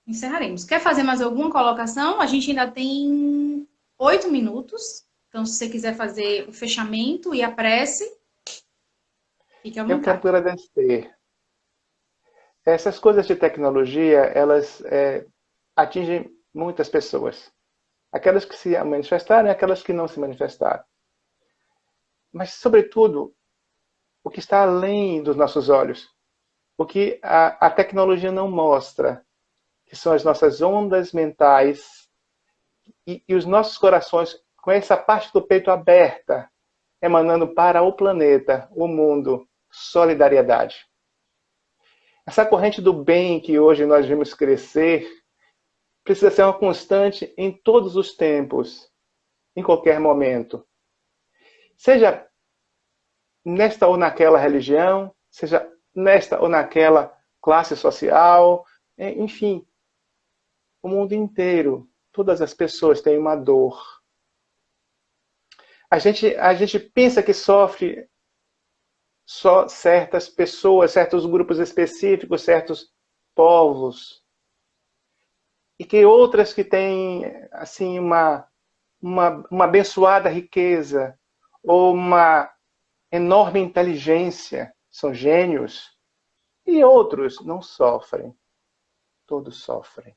Encerraremos. Quer fazer mais alguma colocação? A gente ainda tem 8 minutos. Então, se você quiser fazer o fechamento e a prece, fique à Eu quero vontade. agradecer. Essas coisas de tecnologia, elas atingem muitas pessoas. Aquelas que se manifestaram e aquelas que não se manifestaram. Mas, sobretudo, o que está além dos nossos olhos. O que a tecnologia não mostra, que são as nossas ondas mentais e os nossos corações com essa parte do peito aberta, emanando para o planeta, o mundo, solidariedade. Essa corrente do bem que hoje nós vimos crescer precisa ser uma constante em todos os tempos, em qualquer momento. Seja nesta ou naquela religião, seja nesta ou naquela classe social, enfim, o mundo inteiro, todas as pessoas têm uma dor. A gente pensa que sofre só certas pessoas, certos grupos específicos, certos povos, e que outras que têm assim uma abençoada riqueza ou uma enorme inteligência, são gênios, e outros não sofrem. Todos sofrem.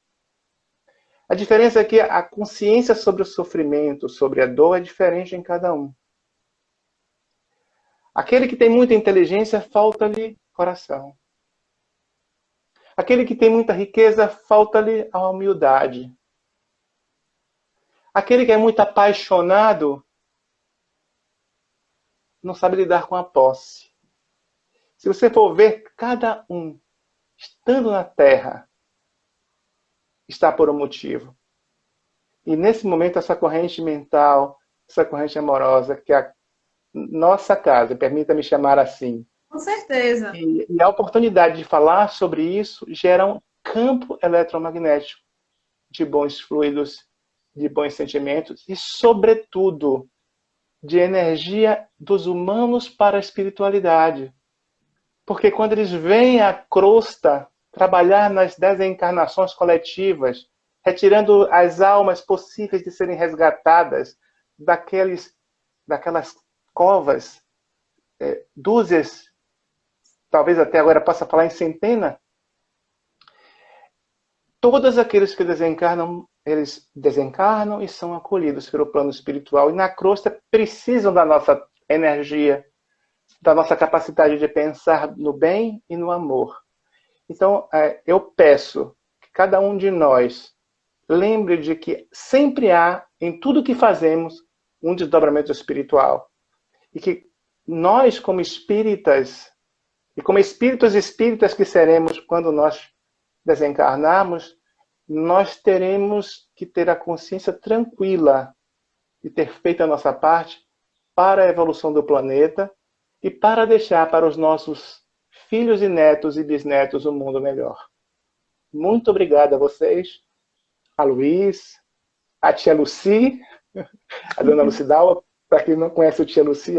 A diferença é que a consciência sobre o sofrimento, sobre a dor, é diferente em cada um. Aquele que tem muita inteligência, falta-lhe coração. Aquele que tem muita riqueza, falta-lhe a humildade. Aquele que é muito apaixonado, não sabe lidar com a posse. Se você for ver, cada um, estando na Terra, está por um motivo. E nesse momento, essa corrente mental, essa corrente amorosa, que é a nossa casa, permita-me chamar assim. Com certeza. E a oportunidade de falar sobre isso gera um campo eletromagnético de bons fluidos, de bons sentimentos e, sobretudo, de energia dos humanos para a espiritualidade. Porque quando eles veem a crosta trabalhar nas desencarnações coletivas, retirando as almas possíveis de serem resgatadas daquelas covas, dúzias, talvez até agora possa falar em centena, todos aqueles que desencarnam, eles desencarnam e são acolhidos pelo plano espiritual. E na crosta precisam da nossa energia, da nossa capacidade de pensar no bem e no amor. Então, eu peço que cada um de nós lembre de que sempre há, em tudo que fazemos, um desdobramento espiritual. E que nós, como espíritas, e como espíritos espíritas que seremos quando nós desencarnarmos, nós teremos que ter a consciência tranquila de ter feito a nossa parte para a evolução do planeta e para deixar para os nossos filhos e netos e bisnetos um mundo melhor. Muito obrigado a vocês, a Luiz, a tia Luci, a dona Lucidalva, para quem não conhece o tia Luci,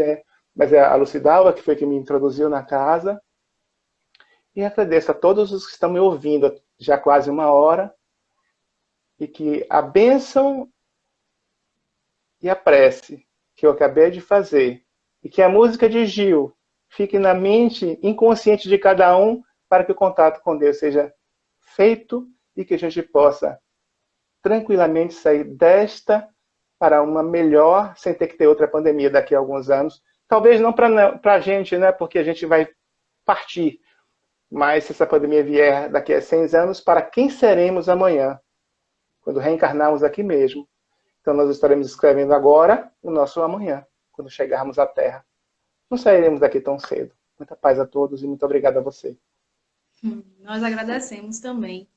mas é a Lucidalva que foi que me introduziu na casa. E agradeço a todos os que estão me ouvindo já há quase uma hora e que a bênção e a prece que eu acabei de fazer e que a música de Gil fique na mente inconsciente de cada um para que o contato com Deus seja feito e que a gente possa tranquilamente sair desta para uma melhor, sem ter que ter outra pandemia daqui a alguns anos. Talvez não para a gente, né? Porque a gente vai partir. Mas se essa pandemia vier daqui a 100 anos, para quem seremos amanhã? Quando reencarnarmos aqui mesmo. Então nós estaremos escrevendo agora o nosso amanhã, quando chegarmos à Terra. Não sairemos daqui tão cedo. Muita paz a todos e muito obrigado a você. Nós agradecemos também.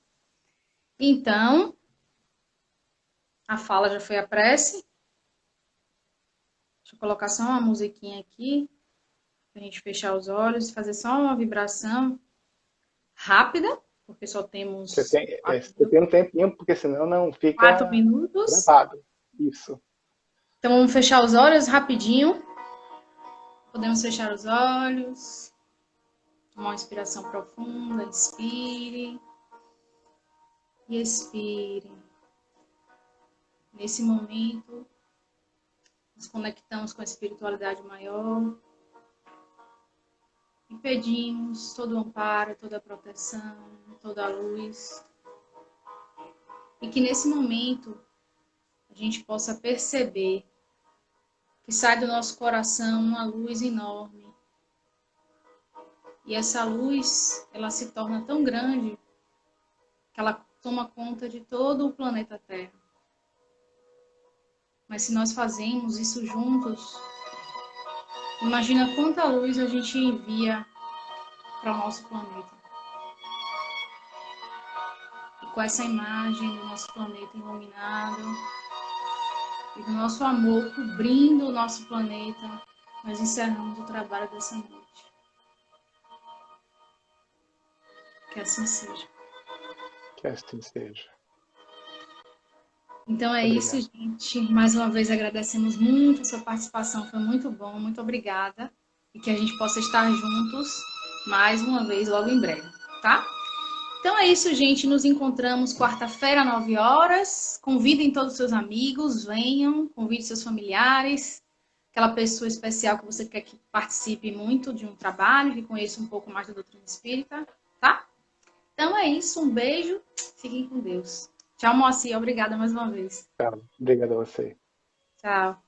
Então, a fala já foi a prece. Deixa eu colocar só uma musiquinha aqui, para a gente fechar os olhos e fazer só uma vibração rápida, porque só temos Você tem um tempinho, porque senão não 4 fica minutos. gravado. Isso. Então vamos fechar os olhos rapidinho. Podemos fechar os olhos. Tomar uma inspiração profunda. Inspire. E expire. Nesse momento, nos conectamos com a espiritualidade maior. E pedimos todo o amparo, toda a proteção, toda a luz. E que nesse momento a gente possa perceber que sai do nosso coração uma luz enorme. E essa luz, ela se torna tão grande que ela toma conta de todo o planeta Terra. Mas se nós fazemos isso juntos, imagina quanta luz a gente envia para o nosso planeta. E com essa imagem do nosso planeta iluminado, e do nosso amor cobrindo o nosso planeta, nós encerramos o trabalho dessa noite. Que assim seja. Que assim seja. Então é Obrigado. isso, gente. Mais uma vez agradecemos muito a sua participação, foi muito bom, muito obrigada. E que a gente possa estar juntos mais uma vez logo em breve, tá? Então é isso, gente. Nos encontramos quarta-feira, 9 horas. Convidem todos os seus amigos, venham, convide seus familiares, aquela pessoa especial que você quer que participe muito de um trabalho, que conheça um pouco mais da doutrina espírita, tá? Então é isso, um beijo, fiquem com Deus. Tchau, Moacir, obrigada mais uma vez. Tchau. Obrigado a você. Tchau.